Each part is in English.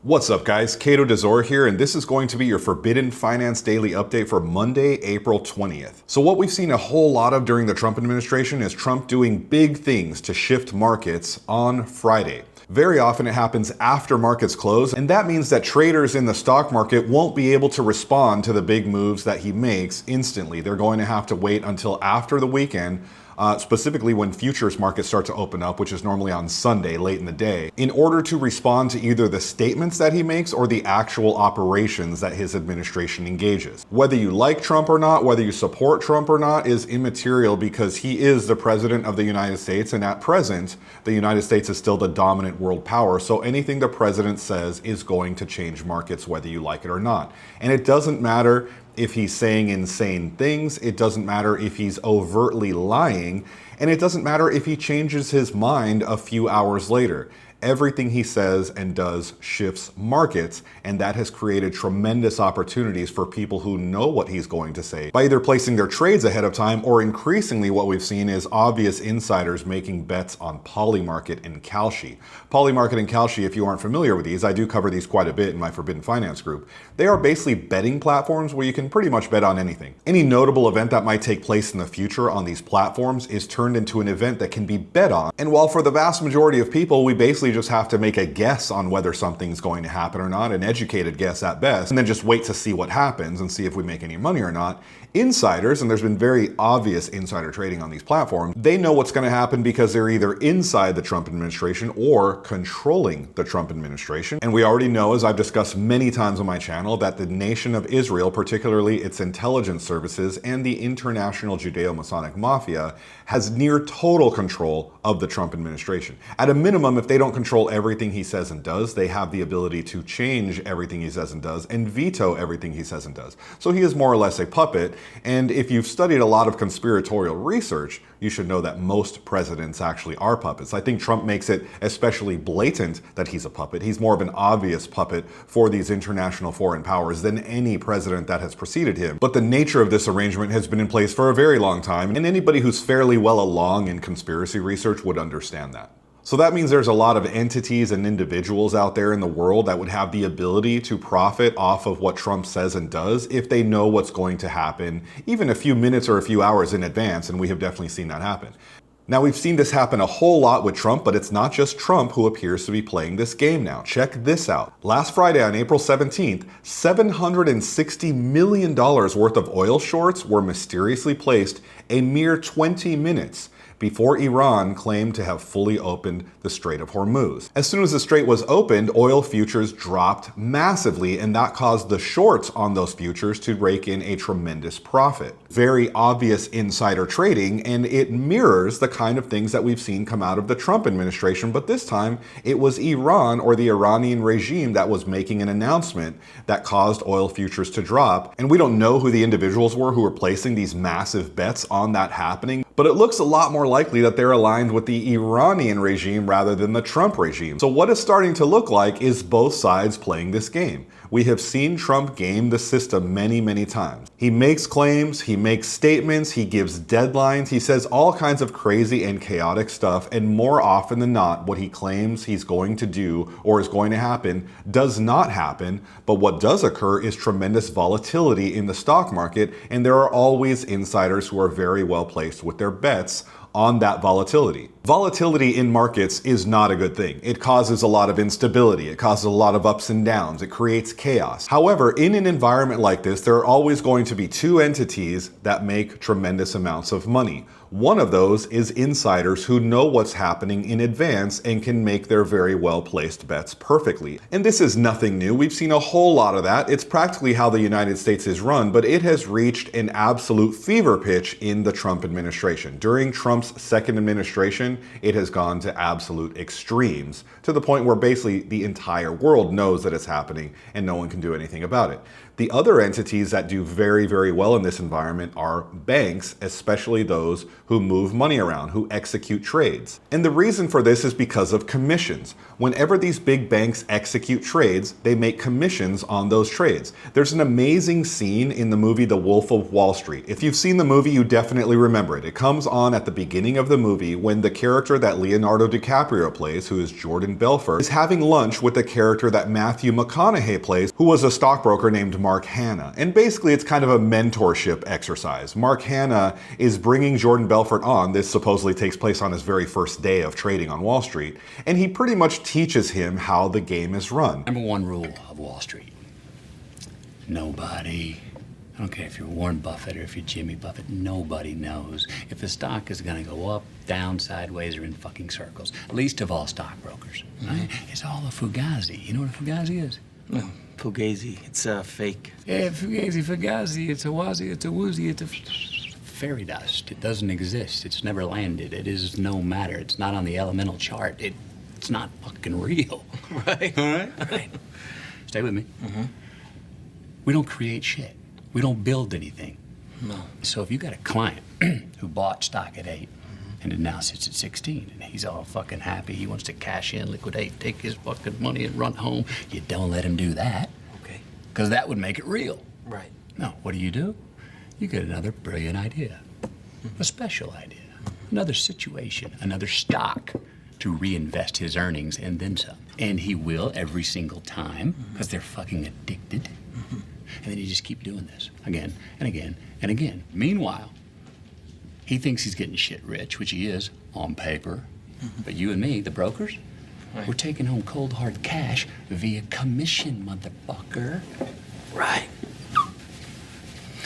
What's up guys, Cato Dezor here, and this is going to be your Forbidden Finance Daily Update for Monday, April 20th. So what we've seen a whole lot of during the Trump administration is Trump doing big things to shift markets on Friday. Very often it happens after markets close, and that means that traders in the stock market won't be able to respond to the big moves that he makes instantly. They're going to have to wait until after the weekend, specifically when futures markets start to open up, which is normally on Sunday, late in the day, in order to respond to either the statements that he makes or the actual operations that his administration engages. Whether you like Trump or not, whether you support Trump or not, is immaterial because he is the president of the United States, and at present, the United States is still the dominant world power, so anything the president says is going to change markets whether you like it or not. And it doesn't matter if he's saying insane things, it doesn't matter if he's overtly lying, and it doesn't matter if he changes his mind a few hours later. Everything he says and does shifts markets, and that has created tremendous opportunities for people who know what he's going to say by either placing their trades ahead of time, or increasingly what we've seen is obvious insiders making bets on Polymarket and Kalshi. Polymarket and Kalshi, if you aren't familiar with these, I do cover these quite a bit in my Forbidden Finance group. They are basically betting platforms where you can pretty much bet on anything. Any notable event that might take place in the future on these platforms is turned into an event that can be bet on, and while for the vast majority of people we basically just have to make a guess on whether something's going to happen or not, an educated guess at best, and then just wait to see what happens and see if we make any money or not. Insiders, and there's been very obvious insider trading on these platforms, they know what's going to happen because they're either inside the Trump administration or controlling the Trump administration. And we already know, as I've discussed many times on my channel, that the nation of Israel, particularly its intelligence services and the international Judeo-Masonic mafia, has near total control of the Trump administration. At a minimum, if they don't control everything he says and does, they have the ability to change everything he says and does and veto everything he says and does. So he is more or less a puppet. And if you've studied a lot of conspiratorial research, you should know that most presidents actually are puppets. I think Trump makes it especially blatant that he's a puppet. He's more of an obvious puppet for these international foreign powers than any president that has preceded him. But the nature of this arrangement has been in place for a very long time, and anybody who's fairly well along in conspiracy research would understand that. So that means there's a lot of entities and individuals out there in the world that would have the ability to profit off of what Trump says and does if they know what's going to happen, even a few minutes or a few hours in advance, and we have definitely seen that happen. Now, we've seen this happen a whole lot with Trump, but it's not just Trump who appears to be playing this game now. Check this out. Last Friday on April 17th, $760 million worth of oil shorts were mysteriously placed a mere 20 minutes before Iran claimed to have fully opened the Strait of Hormuz. As soon as the strait was opened, oil futures dropped massively, and that caused the shorts on those futures to rake in a tremendous profit. Very obvious insider trading, and it mirrors the kind of things that we've seen come out of the Trump administration, but this time it was Iran, or the Iranian regime, that was making an announcement that caused oil futures to drop. And we don't know who the individuals were who were placing these massive bets on that happening, but it looks a lot more likely that they're aligned with the Iranian regime rather than the Trump regime. So what is starting to look like is both sides playing this game. We have seen Trump game the system many, many times. He makes claims, he makes statements, he gives deadlines, he says all kinds of crazy and chaotic stuff, and more often than not, what he claims he's going to do or is going to happen does not happen, but what does occur is tremendous volatility in the stock market, and there are always insiders who are very well placed with their bets on that volatility. Volatility in markets is not a good thing. It causes a lot of instability. It causes a lot of ups and downs. It creates chaos. However, in an environment like this, there are always going to be two entities that make tremendous amounts of money. One of those is insiders who know what's happening in advance and can make their very well placed bets perfectly. And this is nothing new. We've seen a whole lot of that. It's practically how the United States is run, but it has reached an absolute fever pitch in the Trump administration. During Trump's second administration, it has gone to absolute extremes, to the point where basically the entire world knows that it's happening and no one can do anything about it. The other entities that do very, very well in this environment are banks, especially those who move money around, who execute trades. And the reason for this is because of commissions. Whenever these big banks execute trades, they make commissions on those trades. There's an amazing scene in the movie The Wolf of Wall Street. If you've seen the movie, you definitely remember it. It comes on at the beginning beginning of the movie when the character that Leonardo DiCaprio plays, who is Jordan Belfort, is having lunch with the character that Matthew McConaughey plays, who was a stockbroker named Mark Hanna. And basically it's kind of a mentorship exercise. Mark Hanna is bringing Jordan Belfort on. This supposedly takes place on his very first day of trading on Wall Street. And he pretty much teaches him how the game is run. Number one rule of Wall Street. Nobody, I don't care if you're Warren Buffett or if you're Jimmy Buffett, nobody knows if the stock is going to go up, down, sideways, or in fucking circles. Least of all stockbrokers. Right? It's all a fugazi. You know what a fugazi is? No, fugazi. It's a fake. Yeah, fugazi, it's a wazi, it's a woozy, it's a fairy dust. It doesn't exist. It's never landed. It is no matter. It's not on the elemental chart. It's not fucking real. Right. All right? All right. Stay with me. We don't create shit. We don't build anything. No. So if you got a client who bought stock at 8 and it now sits at 16 and he's all fucking happy, he wants to cash in, liquidate, take his fucking money and run home, you don't let him do that. Okay. Because that would make it real. Right. No, what do? You get another brilliant idea, a special idea, another situation, another stock to reinvest his earnings and then some. And he will every single time because they're fucking addicted. And then you just keep doing this again and again and again. Meanwhile, he thinks he's getting shit rich, which he is on paper. But you and me, the brokers, we're taking home cold hard cash via commission, motherfucker. Right.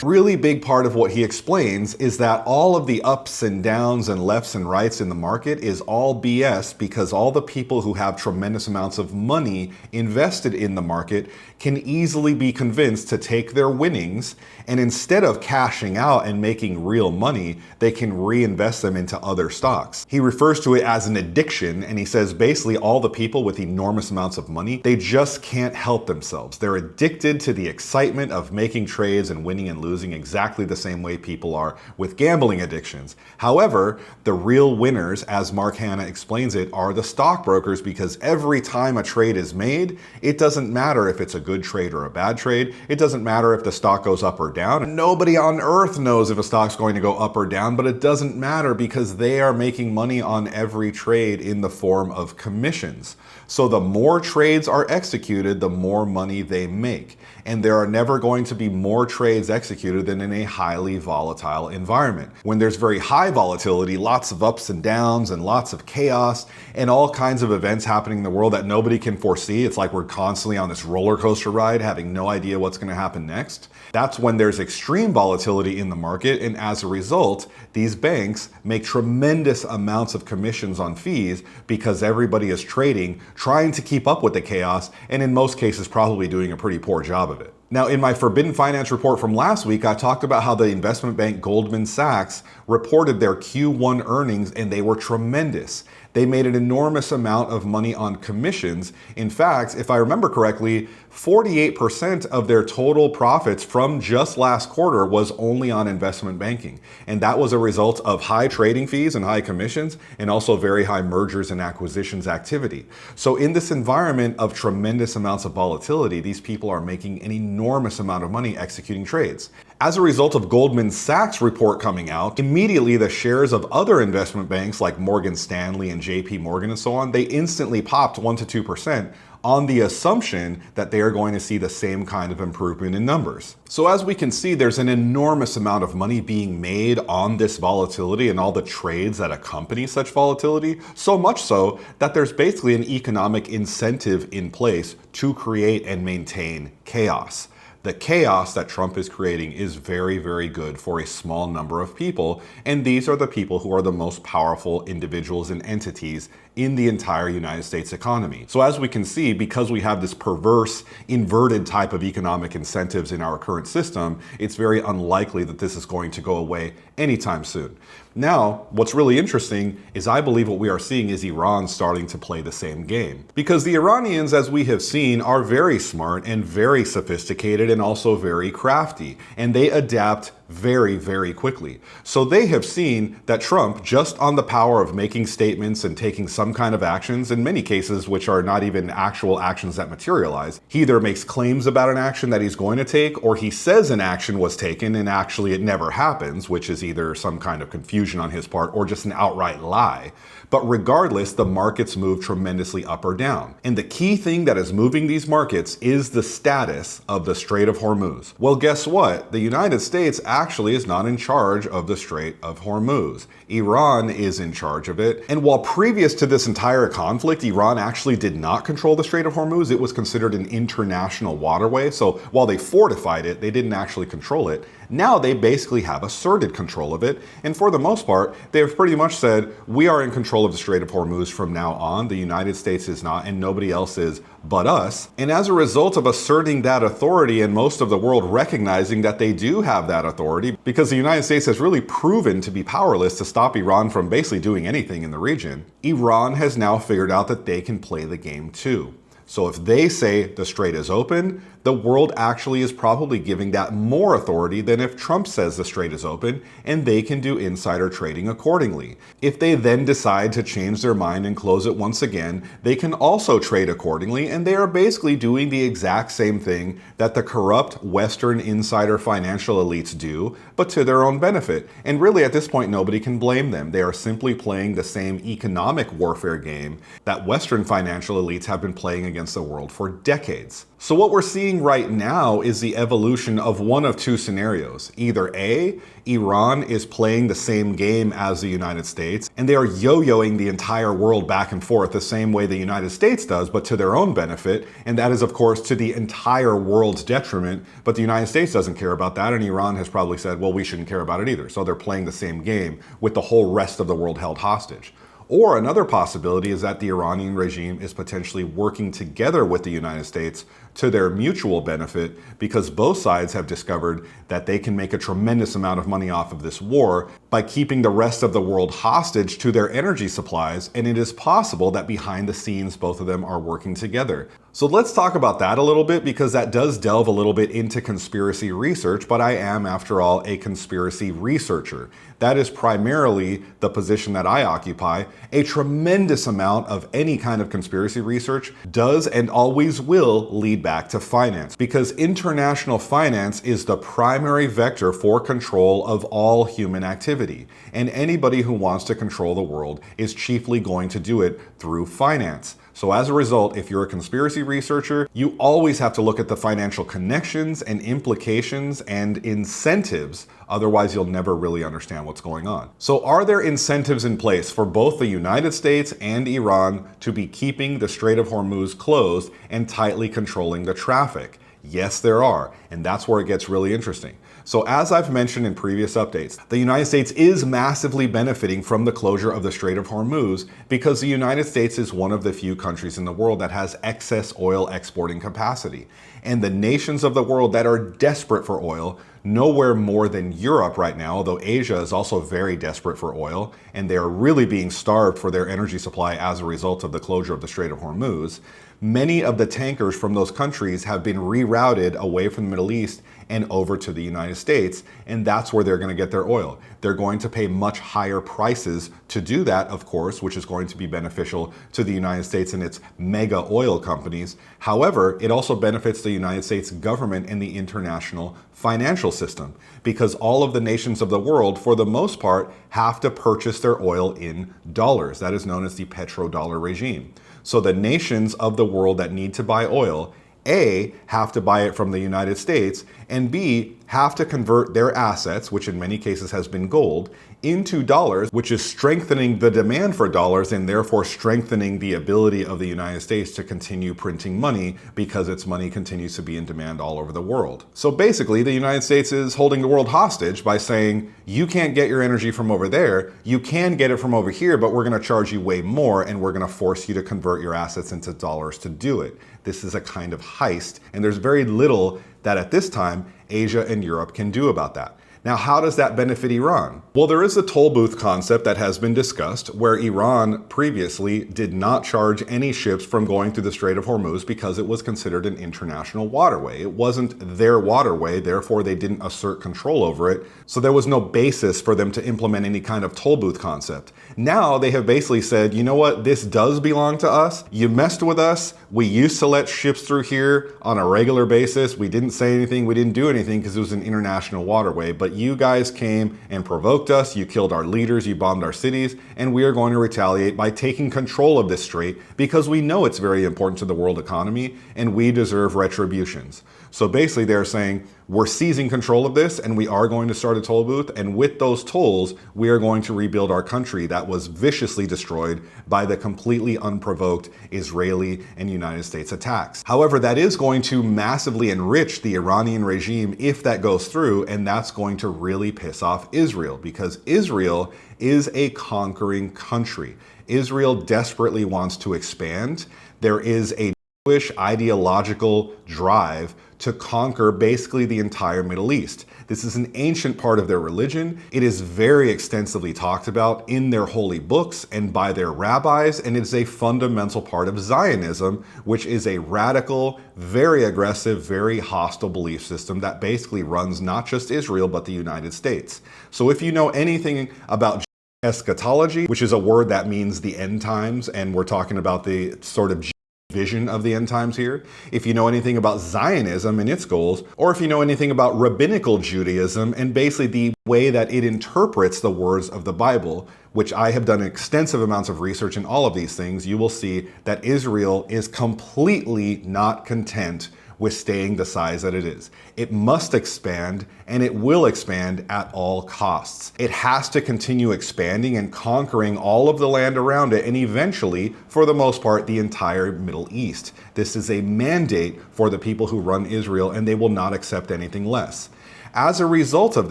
Really big part of what he explains is that all of the ups and downs and lefts and rights in the market is all BS because all the people who have tremendous amounts of money invested in the market can easily be convinced to take their winnings and instead of cashing out and making real money, they can reinvest them into other stocks. He refers to it as an addiction and he says basically all the people with enormous amounts of money, they just can't help themselves. They're addicted to the excitement of making trades and winning and losing exactly the same way people are with gambling addictions. However, the real winners, as Mark Hanna explains it, are the stockbrokers because every time a trade is made, it doesn't matter if it's a good trade or a bad trade. It doesn't matter if the stock goes up or down. Nobody on earth knows if a stock's going to go up or down, but it doesn't matter because they are making money on every trade in the form of commissions. So the more trades are executed, the more money they make. And there are never going to be more trades executed than in a highly volatile environment. When there's very high volatility, lots of ups and downs and lots of chaos and all kinds of events happening in the world that nobody can foresee. It's like we're constantly on this roller coaster ride having no idea what's going to happen next. That's when there's extreme volatility in the market, and as a result, these banks make tremendous amounts of commissions on fees because everybody is trading, trying to keep up with the chaos, and in most cases probably doing a pretty poor job of it. Now, in my Forbidden Finance report from last week, I talked about how the investment bank Goldman Sachs reported their Q1 earnings and they were tremendous. They made an enormous amount of money on commissions. In fact, if I remember correctly, 48% of their total profits from just last quarter was only on investment banking. And that was a result of high trading fees and high commissions and also very high mergers and acquisitions activity. So in this environment of tremendous amounts of volatility, these people are making an enormous amount of money executing trades. As a result of Goldman Sachs report coming out, immediately the shares of other investment banks like Morgan Stanley and JP Morgan and so on, they instantly popped 1 to 2% on the assumption that they are going to see the same kind of improvement in numbers. So as we can see, there's an enormous amount of money being made on this volatility and all the trades that accompany such volatility, so much so that there's basically an economic incentive in place to create and maintain chaos. The chaos that Trump is creating is very, very good for a small number of people, and these are the people who are the most powerful individuals and entities in the entire United States economy. So as we can see, because we have this perverse, inverted type of economic incentives in our current system, it's very unlikely that this is going to go away anytime soon. Now, what's really interesting is I believe what we are seeing is Iran starting to play the same game. Because the Iranians, as we have seen, are very smart and very sophisticated and also very crafty. And they adapt very, very quickly. So they have seen that Trump, just on the power of making statements and taking some kind of actions, in many cases which are not even actual actions that materialize, he either makes claims about an action that he's going to take, or he says an action was taken and actually it never happens, which is either some kind of confusion on his part or just an outright lie. But regardless, the markets move tremendously up or down. And the key thing that is moving these markets is the status of the Strait of Hormuz. Well, guess what? The United States actually is not in charge of the Strait of Hormuz. Iran is in charge of it. And while previous to this entire conflict, Iran actually did not control the Strait of Hormuz, it was considered an international waterway. So while they fortified it, they didn't actually control it. Now they basically have asserted control of it. And for the most part, they have pretty much said, we are in control of the Strait of Hormuz from now on. The United States is not, and nobody else is but us. And as a result of asserting that authority and most of the world recognizing that they do have that authority, because the United States has really proven to be powerless to stop Iran from basically doing anything in the region, Iran has now figured out that they can play the game too. So if they say the strait is open, the world actually is probably giving that more authority than if Trump says the strait is open, and they can do insider trading accordingly. If they then decide to change their mind and close it once again, they can also trade accordingly, and they are basically doing the exact same thing that the corrupt Western insider financial elites do, but to their own benefit. And really at this point, nobody can blame them. They are simply playing the same economic warfare game that Western financial elites have been playing against the world for decades. So what we're seeing right now is the evolution of one of two scenarios. Either A, Iran is playing the same game as the United States, and they are yo-yoing the entire world back and forth the same way the United States does, but to their own benefit, and that is of course to the entire world's detriment, but the United States doesn't care about that, and Iran has probably said, well, we shouldn't care about it either. So they're playing the same game with the whole rest of the world held hostage. Or another possibility is that the Iranian regime is potentially working together with the United States to their mutual benefit, because both sides have discovered that they can make a tremendous amount of money off of this war by keeping the rest of the world hostage to their energy supplies, and it is possible that behind the scenes both of them are working together. So let's talk about that a little bit, because that does delve a little bit into conspiracy research, but I am, after all, a conspiracy researcher. That is primarily the position that I occupy. A tremendous amount of any kind of conspiracy research does and always will lead back to finance, because international finance is the primary vector for control of all human activity. And anybody who wants to control the world is chiefly going to do it through finance. So as a result, if you're a conspiracy researcher, you always have to look at the financial connections and implications and incentives. Otherwise, you'll never really understand what's going on. So are there incentives in place for both the United States and Iran to be keeping the Strait of Hormuz closed and tightly controlling the traffic? Yes, there are. And that's where it gets really interesting. So as I've mentioned in previous updates, the United States is massively benefiting from the closure of the Strait of Hormuz, because the United States is one of the few countries in the world that has excess oil exporting capacity. And the nations of the world that are desperate for oil, nowhere more than Europe right now, although Asia is also very desperate for oil, and they are really being starved for their energy supply as a result of the closure of the Strait of Hormuz. Many of the tankers from those countries have been rerouted away from the Middle East and over to the United States, and that's where they're going to get their oil. They're going to pay much higher prices to do that, of course, which is going to be beneficial to the United States and its mega oil companies. However, it also benefits the United States government and the international financial system, because all of the nations of the world, for the most part, have to purchase their oil in dollars. That is known as the petrodollar regime. So the nations of the world that need to buy oil, A, have to buy it from the United States, and B, have to convert their assets, which in many cases has been gold, into dollars, which is strengthening the demand for dollars and therefore strengthening the ability of the United States to continue printing money, because its money continues to be in demand all over the world. So basically, the United States is holding the world hostage by saying, you can't get your energy from over there, you can get it from over here, but we're going to charge you way more, and we're going to force you to convert your assets into dollars to do it. This is a kind of heist, and there's very little that at this time Asia and Europe can do about that. Now, how does that benefit Iran? Well, there is a toll booth concept that has been discussed where Iran previously did not charge any ships from going through the Strait of Hormuz because it was considered an international waterway. It wasn't their waterway, therefore they didn't assert control over it, so there was no basis for them to implement any kind of toll booth concept. Now they have basically said, you know what, this does belong to us. You messed with us. We used to let ships through here on a regular basis. We didn't say anything, we didn't do anything because it was an international waterway, but you guys came and provoked us, you killed our leaders, you bombed our cities, and we are going to retaliate by taking control of this strait because we know it's very important to the world economy and we deserve retributions. So basically they're saying, we're seizing control of this and we are going to start a toll booth, and with those tolls, we are going to rebuild our country that was viciously destroyed by the completely unprovoked Israeli and United States attacks. However, that is going to massively enrich the Iranian regime if that goes through, and that's going to really piss off Israel because Israel is a conquering country. Israel desperately wants to expand. There is a Jewish ideological drive to conquer basically the entire Middle East. This is an ancient part of their religion. It is very extensively talked about in their holy books and by their rabbis, and it is a fundamental part of Zionism, which is a radical, very aggressive, very hostile belief system that basically runs not just Israel, but the United States. So if you know anything about eschatology, which is a word that means the end times, and we're talking about the sort of vision of the end times here. If you know anything about Zionism and its goals, or if you know anything about rabbinical Judaism and basically the way that it interprets the words of the Bible, which I have done extensive amounts of research in all of these things, you will see that Israel is completely not content with staying the size that it is. It must expand, and it will expand at all costs. It has to continue expanding and conquering all of the land around it, and eventually, for the most part, the entire Middle East. This is a mandate for the people who run Israel, and they will not accept anything less. As a result of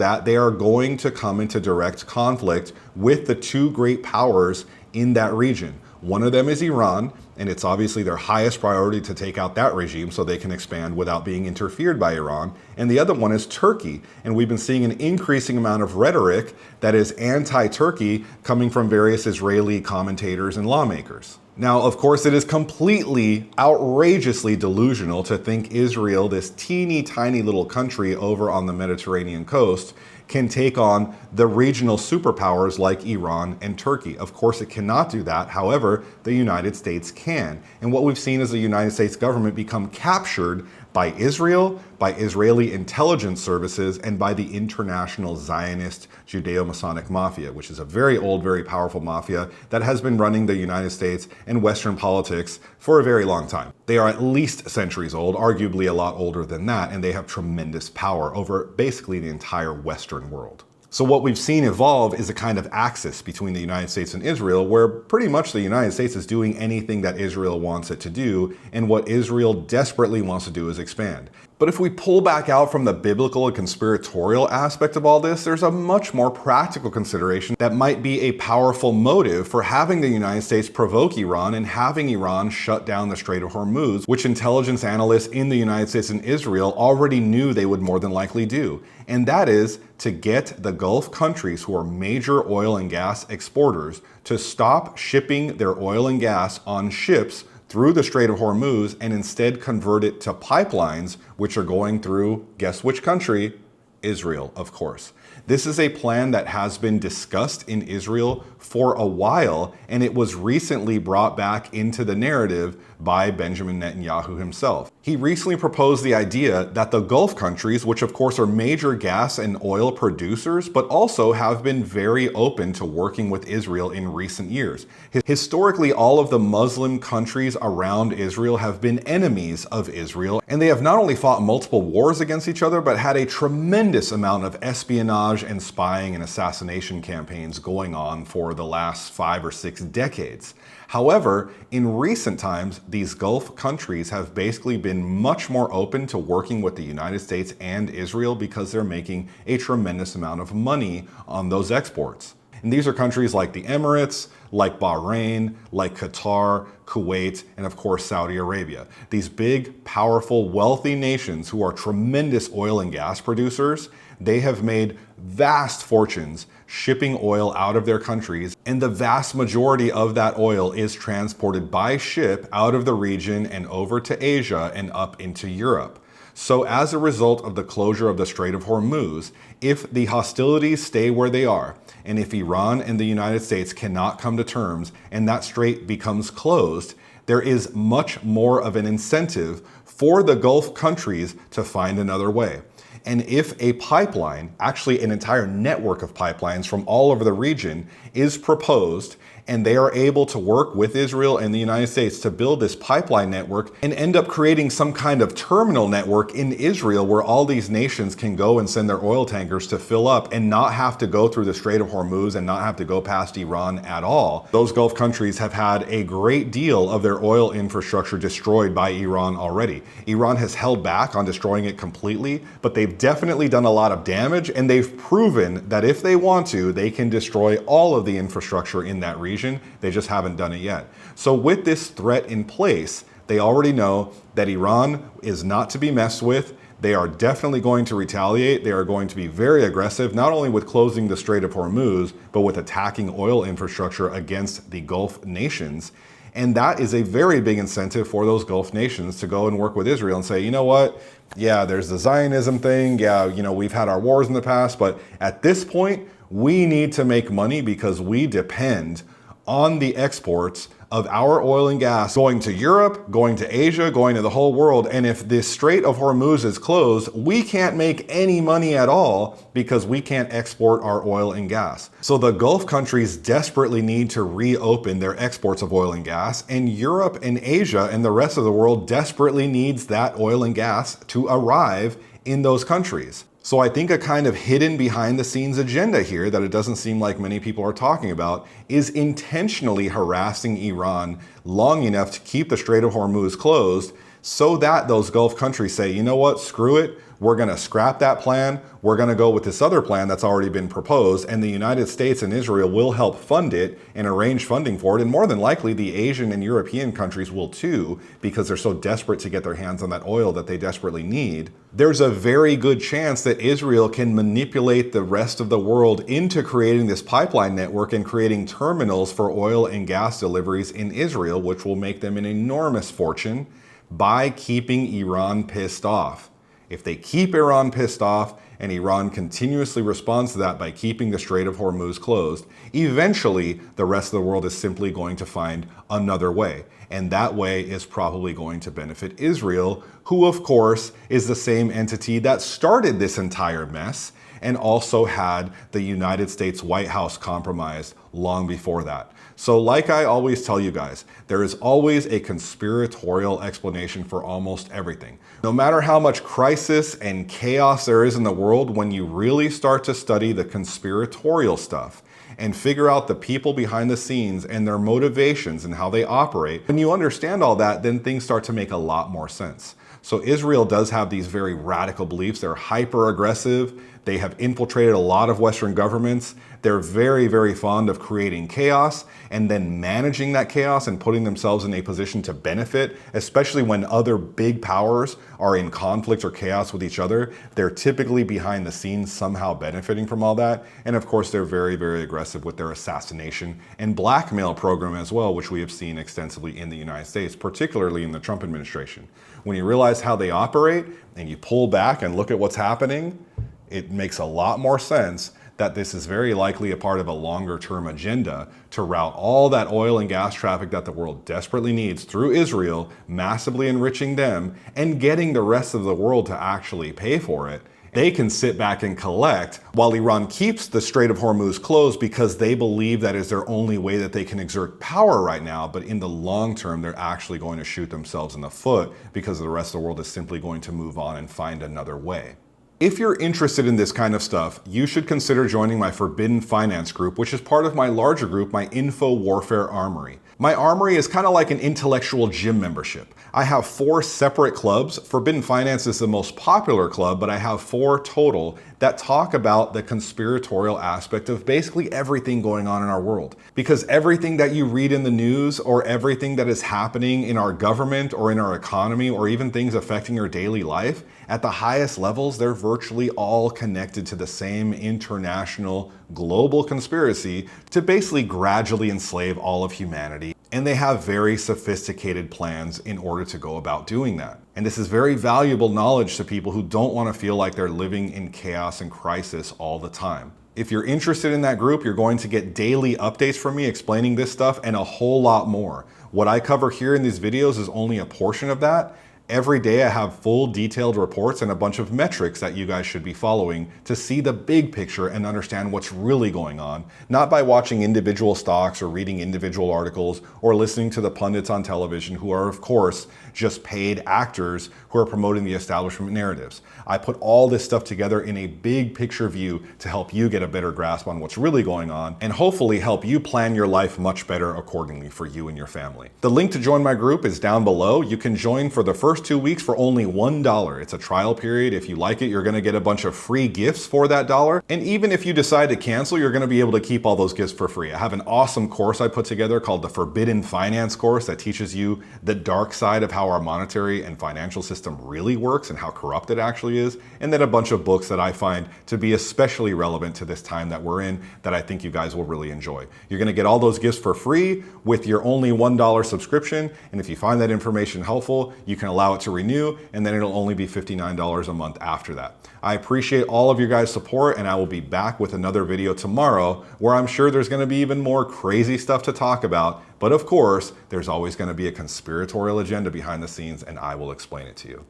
that, they are going to come into direct conflict with the two great powers in that region. One of them is Iran, and it's obviously their highest priority to take out that regime so they can expand without being interfered by Iran. And the other one is Turkey. And we've been seeing an increasing amount of rhetoric that is anti-Turkey coming from various Israeli commentators and lawmakers. Now, of course, it is completely outrageously delusional to think Israel, this teeny tiny little country over on the Mediterranean coast, can take on the regional superpowers like Iran and Turkey. Of course, it cannot do that. However, the United States can. And what we've seen is the United States government become captured by Israel, by Israeli intelligence services, and by the international Zionist Judeo-Masonic mafia, which is a very old, very powerful mafia that has been running the United States and Western politics for a very long time. They are at least centuries old, arguably a lot older than that, and they have tremendous power over basically the entire Western world. So what we've seen evolve is a kind of axis between the United States and Israel, where pretty much the United States is doing anything that Israel wants it to do, and what Israel desperately wants to do is expand. But if we pull back out from the biblical and conspiratorial aspect of all this, there's a much more practical consideration that might be a powerful motive for having the United States provoke Iran and having Iran shut down the Strait of Hormuz, which intelligence analysts in the United States and Israel already knew they would more than likely do. And that is to get the Gulf countries, who are major oil and gas exporters, to stop shipping their oil and gas on ships through the Strait of Hormuz and instead convert it to pipelines, which are going through, guess which country? Israel, of course. This is a plan that has been discussed in Israel for a while, and it was recently brought back into the narrative by Benjamin Netanyahu himself. He recently proposed the idea that the Gulf countries, which of course are major gas and oil producers, but also have been very open to working with Israel in recent years. Historically, all of the Muslim countries around Israel have been enemies of Israel, and they have not only fought multiple wars against each other, but had a tremendous amount of espionage and spying and assassination campaigns going on for the last 5 or 6 decades. However, in recent times, these Gulf countries have basically been much more open to working with the United States and Israel because they're making a tremendous amount of money on those exports. And these are countries like the Emirates, like Bahrain, like Qatar, Kuwait, and of course Saudi Arabia. These big, powerful, wealthy nations who are tremendous oil and gas producers, they have made vast fortunes shipping oil out of their countries, and the vast majority of that oil is transported by ship out of the region and over to Asia and up into Europe. So as a result of the closure of the Strait of Hormuz, if the hostilities stay where they are, and if Iran and the United States cannot come to terms and that strait becomes closed, there is much more of an incentive for the Gulf countries to find another way. And if a pipeline, actually an entire network of pipelines from all over the region, is proposed, and they are able to work with Israel and the United States to build this pipeline network and end up creating some kind of terminal network in Israel where all these nations can go and send their oil tankers to fill up and not have to go through the Strait of Hormuz and not have to go past Iran at all. Those Gulf countries have had a great deal of their oil infrastructure destroyed by Iran already. Iran has held back on destroying it completely, but they've definitely done a lot of damage, and they've proven that if they want to, they can destroy all of the infrastructure in that region. They just haven't done it yet. So with this threat in place, they already know that Iran is not to be messed with. They are definitely going to retaliate. They are going to be very aggressive, not only with closing the Strait of Hormuz, but with attacking oil infrastructure against the Gulf nations. And that is a very big incentive for those Gulf nations to go and work with Israel and say, you know what? Yeah, there's the Zionism thing. Yeah, we've had our wars in the past, but at this point, we need to make money because we depend on the exports of our oil and gas going to Europe, going to Asia, going to the whole world. And if this Strait of Hormuz is closed, we can't make any money at all because we can't export our oil and gas. So the Gulf countries desperately need to reopen their exports of oil and gas, and Europe and Asia and the rest of the world desperately needs that oil and gas to arrive in those countries. So I think a kind of hidden behind the scenes agenda here that it doesn't seem like many people are talking about is intentionally harassing Iran long enough to keep the Strait of Hormuz closed so that those Gulf countries say, you know what, screw it. We're going to scrap that plan. We're going to go with this other plan that's already been proposed, and the United States and Israel will help fund it and arrange funding for it. And more than likely, the Asian and European countries will too, because they're so desperate to get their hands on that oil that they desperately need. There's a very good chance that Israel can manipulate the rest of the world into creating this pipeline network and creating terminals for oil and gas deliveries in Israel, which will make them an enormous fortune by keeping Iran pissed off. If they keep Iran pissed off and Iran continuously responds to that by keeping the Strait of Hormuz closed, eventually the rest of the world is simply going to find another way. And that way is probably going to benefit Israel, who of course is the same entity that started this entire mess and also had the United States White House compromised long before that. So like I always tell you guys, there is always a conspiratorial explanation for almost everything. No matter how much crisis and chaos there is in the world, when you really start to study the conspiratorial stuff and figure out the people behind the scenes and their motivations and how they operate, when you understand all that, then things start to make a lot more sense. So Israel does have these very radical beliefs. They're hyper aggressive. They have infiltrated a lot of Western governments. They're very, very fond of creating chaos and then managing that chaos and putting themselves in a position to benefit, especially when other big powers are in conflict or chaos with each other. They're typically behind the scenes somehow benefiting from all that. And of course, they're very, very aggressive with their assassination and blackmail program as well, which we have seen extensively in the United States, particularly in the Trump administration. When you realize how they operate and you pull back and look at what's happening, it makes a lot more sense that this is very likely a part of a longer term agenda to route all that oil and gas traffic that the world desperately needs through Israel, massively enriching them and getting the rest of the world to actually pay for it. They can sit back and collect while Iran keeps the Strait of Hormuz closed because they believe that is their only way that they can exert power right now. But in the long term, they're actually going to shoot themselves in the foot because the rest of the world is simply going to move on and find another way. If you're interested in this kind of stuff, you should consider joining my Forbidden Finance group, which is part of my larger group, my Info Warfare Armory. My armory is kind of like an intellectual gym membership. I have 4 separate clubs. Forbidden Finance is the most popular club, but I have 4 total that talk about the conspiratorial aspect of basically everything going on in our world. Because everything that you read in the news or everything that is happening in our government or in our economy or even things affecting your daily life, at the highest levels, they're virtually all connected to the same international global conspiracy to basically gradually enslave all of humanity. And they have very sophisticated plans in order to go about doing that. And this is very valuable knowledge to people who don't want to feel like they're living in chaos and crisis all the time. If you're interested in that group, you're going to get daily updates from me explaining this stuff and a whole lot more. What I cover here in these videos is only a portion of that. Every day I have full detailed reports and a bunch of metrics that you guys should be following to see the big picture and understand what's really going on, not by watching individual stocks or reading individual articles or listening to the pundits on television who are, of course, just paid actors who are promoting the establishment narratives. I put all this stuff together in a big picture view to help you get a better grasp on what's really going on and hopefully help you plan your life much better accordingly for you and your family. The link to join my group is down below. You can join for the first 2 weeks for only $1. It's a trial period. If you like it, you're going to get a bunch of free gifts for that $1. And even if you decide to cancel, you're going to be able to keep all those gifts for free. I have an awesome course I put together called the Forbidden Finance course that teaches you the dark side of how our monetary and financial system really works and how corrupt it actually is. And then a bunch of books that I find to be especially relevant to this time that we're in that I think you guys will really enjoy. You're going to get all those gifts for free with your only $1 subscription. And if you find that information helpful, you can allow it to renew, and then it'll only be $59 a month after that. I appreciate all of your guys' support, and I will be back with another video tomorrow where I'm sure there's going to be even more crazy stuff to talk about. But of course, there's always going to be a conspiratorial agenda behind the scenes, and I will explain it to you.